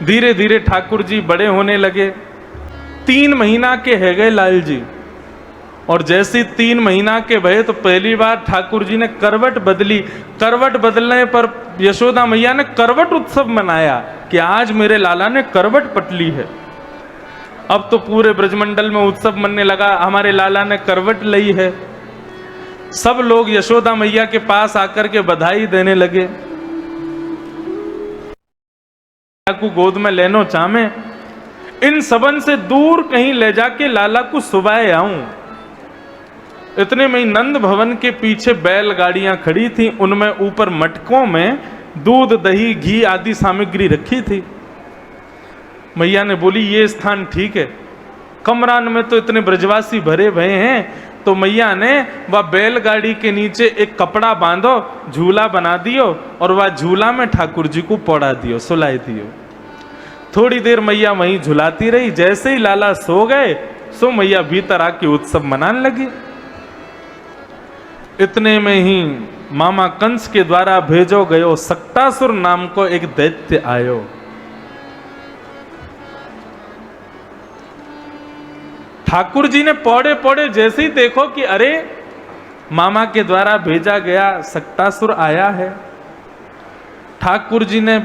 धीरे धीरे ठाकुर जी बड़े होने लगे। 3 महीना के है गए लाल जी, और जैसे 3 महीना के भये तो पहली बार ठाकुर जी ने करवट बदली। करवट बदलने पर यशोदा मैया ने करवट उत्सव मनाया कि आज मेरे लाला ने करवट पटली है। अब तो पूरे ब्रजमंडल में उत्सव मनने लगा, हमारे लाला ने करवट ली है। सब लोग यशोदा मैया के पास आकर के बधाई देने लगे। को गोद में लेनो चाहे, इन सबन से दूर कहीं ले जाके लाला को सुबाए आऊं। इतने में नंद भवन के पीछे बैलगाड़ियां खड़ी थी, उनमें ऊपर मटकों में दूध दही घी आदि सामग्री रखी थी। मैया ने बोली ये स्थान ठीक है, कमरान में तो इतने ब्रजवासी भरे भये हैं। तो मैया ने वह बैलगाड़ी के नीचे एक कपड़ा बांधो, झूला बना दियो और वह झूला में ठाकुर जी को पौड़ा दियो, सुलाई दियो। थोड़ी देर मैया वहीं झुलाती रही। जैसे ही लाला सो गए सो मैया भीतर आके उत्सव मनाने लगी। इतने में ही मामा कंस के द्वारा भेजो गयो सक्तासुर नाम को एक दैत्य आयो। ठाकुर जी ने पौड़े पौड़े जैसे ही देखो कि अरे मामा के द्वारा भेजा गया सक्तासुर आया है। ठाकुर जी ने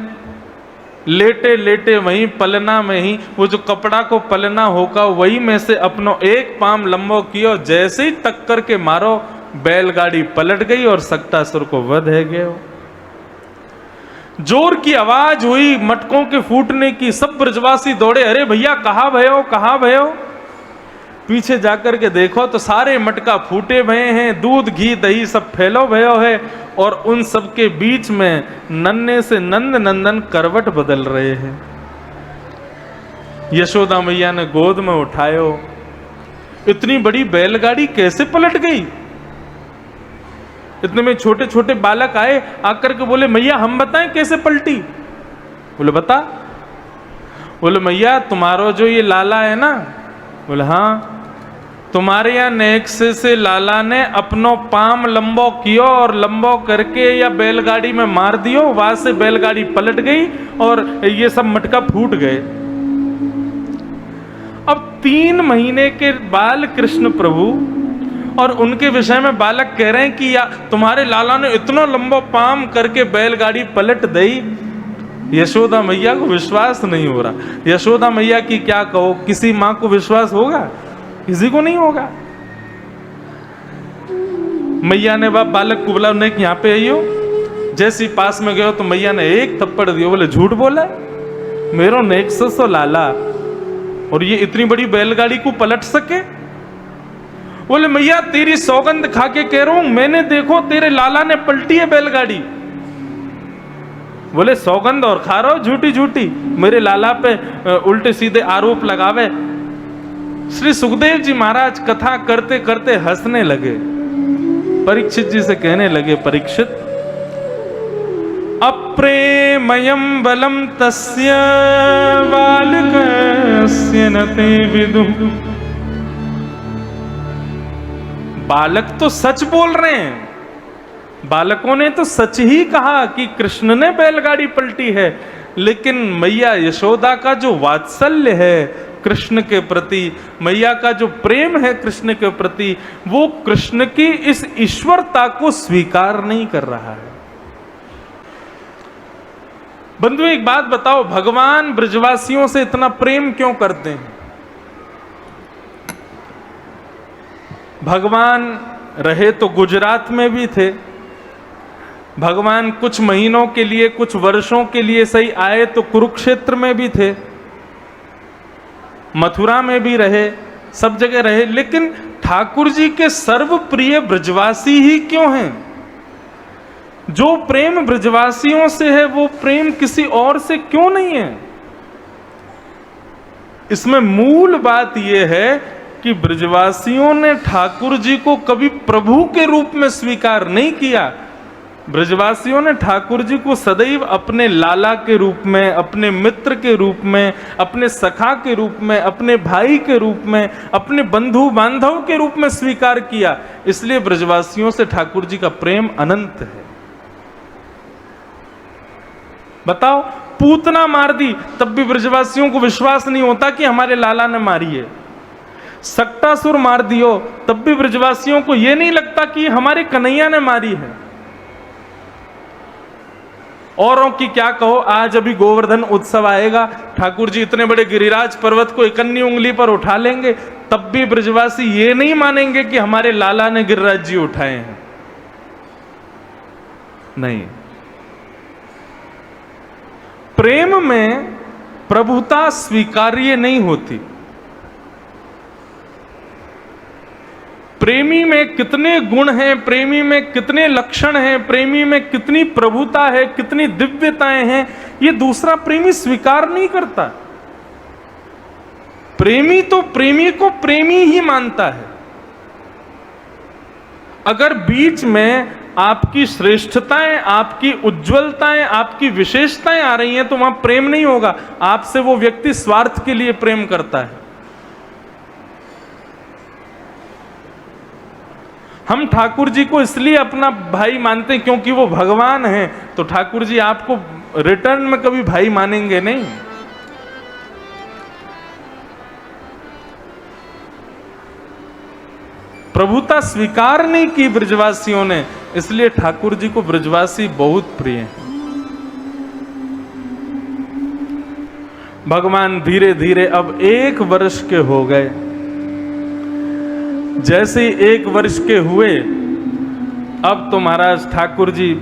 लेटे लेटे वहीं पलना में ही वो जो कपड़ा को पलना होगा वही में से अपनो एक पाम लंबो कियो। जैसे ही टक्कर के मारो बैलगाड़ी पलट गई और सक्तासुर को वध है गयो। जोर की आवाज हुई, मटकों के फूटने की। सब ब्रजवासी दौड़े, अरे भैया कहाँ भयो, कहाँ भयो। पीछे जाकर के देखो तो सारे मटका फूटे भये हैं, दूध घी दही सब फैलो भयो है। और उन सब के बीच में नन्हे से नंद नंदन करवट बदल रहे हैं। यशोदा मैया ने गोद में उठायो। इतनी बड़ी बैलगाड़ी कैसे पलट गई। इतने में छोटे छोटे बालक आए, आकर के बोले मैया हम बताएं कैसे पलटी। बोले बता। बोले मैया तुम्हारो जो ये लाला है ना, बोले हाँ, तुम्हारे यहाँ नेक्स से लाला ने अपनो पाम लंबो कियो और लंबो करके या बैलगाड़ी में मार दियो। वहां से बैलगाड़ी पलट गई और ये सब मटका फूट गए। अब 3 महीने के बाल कृष्ण प्रभु और उनके विषय में बालक कह रहे हैं कि या तुम्हारे लाला ने इतना लंबो पाम करके बैलगाड़ी पलट दी। यशोदा मैया को विश्वास नहीं हो रहा। यशोदा मैया की क्या कहो, किसी मां को विश्वास होगा? किसी को नहीं होगा। मैया ने वह बालक को बोला नहीं यहां पे आइयो। जैसे ही पास में गयो तो मैया ने एक थप्पड़ दियो। बोले झूठ बोला, मेरो नेक्सस लाला और ये इतनी बड़ी बैलगाड़ी को पलट सके। बोले मैया तेरी सौगंध खा के कह रहा हूं, मैंने देखो तेरे लाला ने पलटी है बैलगाड़ी। बोले सौगंध और खा रहा हो झूठी झूठी, मेरे लाला पे उल्टे सीधे आरोप लगावे। श्री सुखदेव जी महाराज कथा करते करते हंसने लगे। परीक्षित जी से कहने लगे, परीक्षित अप्रेमयं बलम तस्य बालकस्य न ते विदुः। बालक तो सच बोल रहे हैं। बालकों ने तो सच ही कहा कि कृष्ण ने बैलगाड़ी पलटी है। लेकिन मैया यशोदा का जो वात्सल्य है कृष्ण के प्रति, मैया का जो प्रेम है कृष्ण के प्रति, वो कृष्ण की इस ईश्वरता को स्वीकार नहीं कर रहा है। बंधु एक बात बताओ, भगवान ब्रजवासियों से इतना प्रेम क्यों करते हैं? भगवान रहे तो गुजरात में भी थे। भगवान कुछ महीनों के लिए, कुछ वर्षों के लिए सही आए तो कुरुक्षेत्र में भी थे, मथुरा में भी रहे, सब जगह रहे। लेकिन ठाकुर जी के सर्वप्रिय ब्रजवासी ही क्यों हैं? जो प्रेम ब्रजवासियों से है वो प्रेम किसी और से क्यों नहीं है? इसमें मूल बात यह है कि ब्रजवासियों ने ठाकुर जी को कभी प्रभु के रूप में स्वीकार नहीं किया। ब्रजवासियों ने ठाकुर जी को सदैव अपने लाला के रूप में, अपने मित्र के रूप में, अपने सखा के रूप में, अपने भाई के रूप में, अपने बंधु बांधव के रूप में स्वीकार किया। इसलिए ब्रजवासियों से ठाकुर जी का प्रेम अनंत है। बताओ पूतना मार दी तब भी ब्रजवासियों को विश्वास नहीं होता कि हमारे लाला ने मारी है। सक्टासुर मार दियो तब भी ब्रजवासियों को यह नहीं लगता कि हमारे कन्हैया ने मारी है। औरों की क्या कहो, आज अभी गोवर्धन उत्सव आएगा, ठाकुर जी इतने बड़े गिरिराज पर्वत को इकन्नी उंगली पर उठा लेंगे, तब भी ब्रजवासी ये नहीं मानेंगे कि हमारे लाला ने गिरिराज जी उठाए हैं। नहीं, प्रेम में प्रभुता स्वीकार्य नहीं होती। प्रेमी में कितने गुण हैं, प्रेमी में कितने लक्षण हैं, प्रेमी में कितनी प्रभुता है, कितनी दिव्यताएं हैं, ये दूसरा प्रेमी स्वीकार नहीं करता। प्रेमी तो प्रेमी को प्रेमी ही मानता है। अगर बीच में आपकी श्रेष्ठताएं, आपकी उज्जवलताएं, आपकी विशेषताएं आ रही हैं तो वहां प्रेम नहीं होगा। आपसे वो व्यक्ति स्वार्थ के लिए प्रेम करता है। हम ठाकुर जी को इसलिए अपना भाई मानते हैं क्योंकि वो भगवान हैं, तो ठाकुर जी आपको रिटर्न में कभी भाई मानेंगे नहीं। प्रभुता स्वीकार नहीं की ब्रजवासियों ने, इसलिए ठाकुर जी को ब्रजवासी बहुत प्रिय हैं। भगवान धीरे धीरे अब 1 वर्ष के हो गए। जैसे ही 1 वर्ष के हुए, अब तो महाराज ठाकुर जी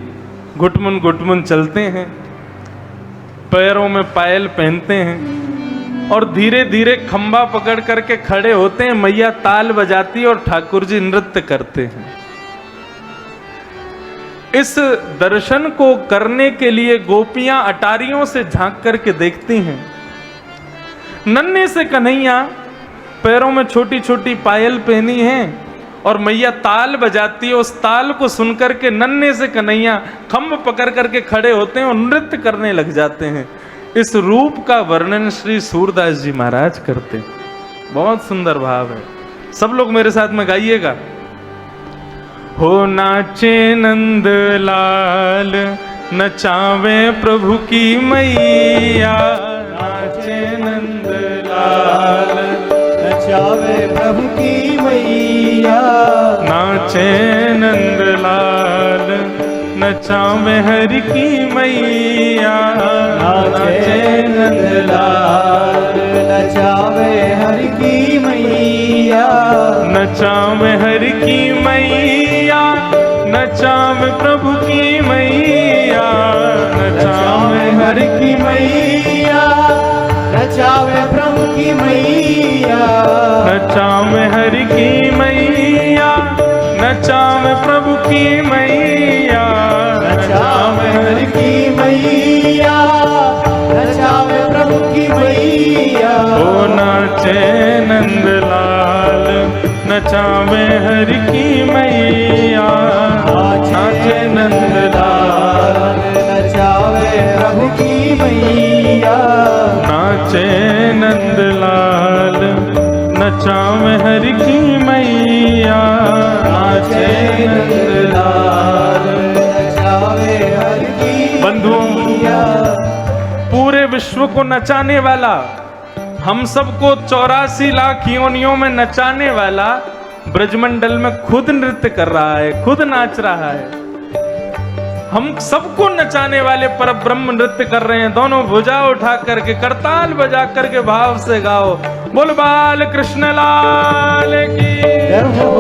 घुटमुन घुटमुन चलते हैं, पैरों में पायल पहनते हैं और धीरे धीरे खंबा पकड़ करके खड़े होते हैं। मैया ताल बजाती और ठाकुर जी नृत्य करते हैं। इस दर्शन को करने के लिए गोपियां अटारियों से झांक करके देखती हैं। नन्हे से कन्हैया पैरों में छोटी छोटी पायल पहनी है और मैया ताल बजाती है। उस ताल को सुनकर के नन्हे से कन्हैया खंभ पकड़ करके खड़े होते हैं और नृत्य करने लग जाते हैं। इस रूप का वर्णन श्री सूरदास जी महाराज करते हैं। बहुत सुंदर भाव है। सब लोग मेरे साथ में गाइएगा। हो नाचे नंद लाल, नचावे प्रभु की मैया, नाचे नंद लाल, नचावे प्रभु की मैया, नाचे नंद लाल, नचावे हरि की मैया, नाचे नंद लाल, नचावे हरि की मैया, नचावे हरि की मैया, नचावे प्रभु की मैया, नचावे हरि की मैया, नचावे प्रभु की मैया, नचावे हरि की मैया, नचावे प्रभु की मैया, नचावे हरि की मैया, नचावे प्रभु की मैया। ओ नाचे नंद लाल, नचावे हरि की मैया, नाचे नंद लाल, नचावे प्रभु की मैया, नाचे नंद लाल, नचावे हरि की मैया, नाचे नंद लाल, नचावे हरि की बंधुओं, मैया। पूरे विश्व को नचाने वाला, हम सबको 84 लाख योनियों में नचाने वाला ब्रजमंडल में खुद नृत्य कर रहा है, खुद नाच रहा है। हम सबको नचाने वाले परब्रह्म नृत्य कर रहे हैं। दोनों भुजा उठा करके करताल बजा करके भाव से गाओ, बोल बाल कृष्ण लाल की जय हो।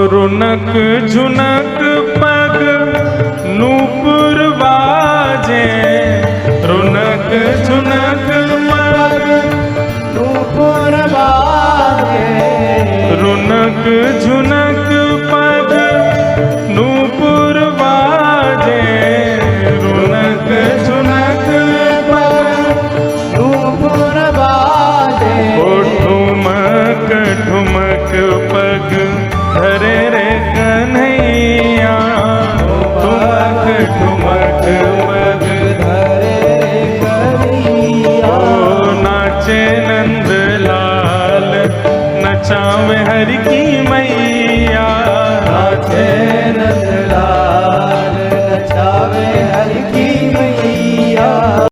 रुनक झुनक पग नूपुर बाजे, रुनक झुनक पग नूपुर बाजे, रुनक झुनक पग नूपुर बाजे, रुनक झुनक नूपुर बाजे, ओ ठुमक ठुमक पग धरे रे कन्हैया, ठुमक ठुमक पग धरे कन्हैया। ओ नाचे नंद लाल, नचावे हर की मैया, नाचे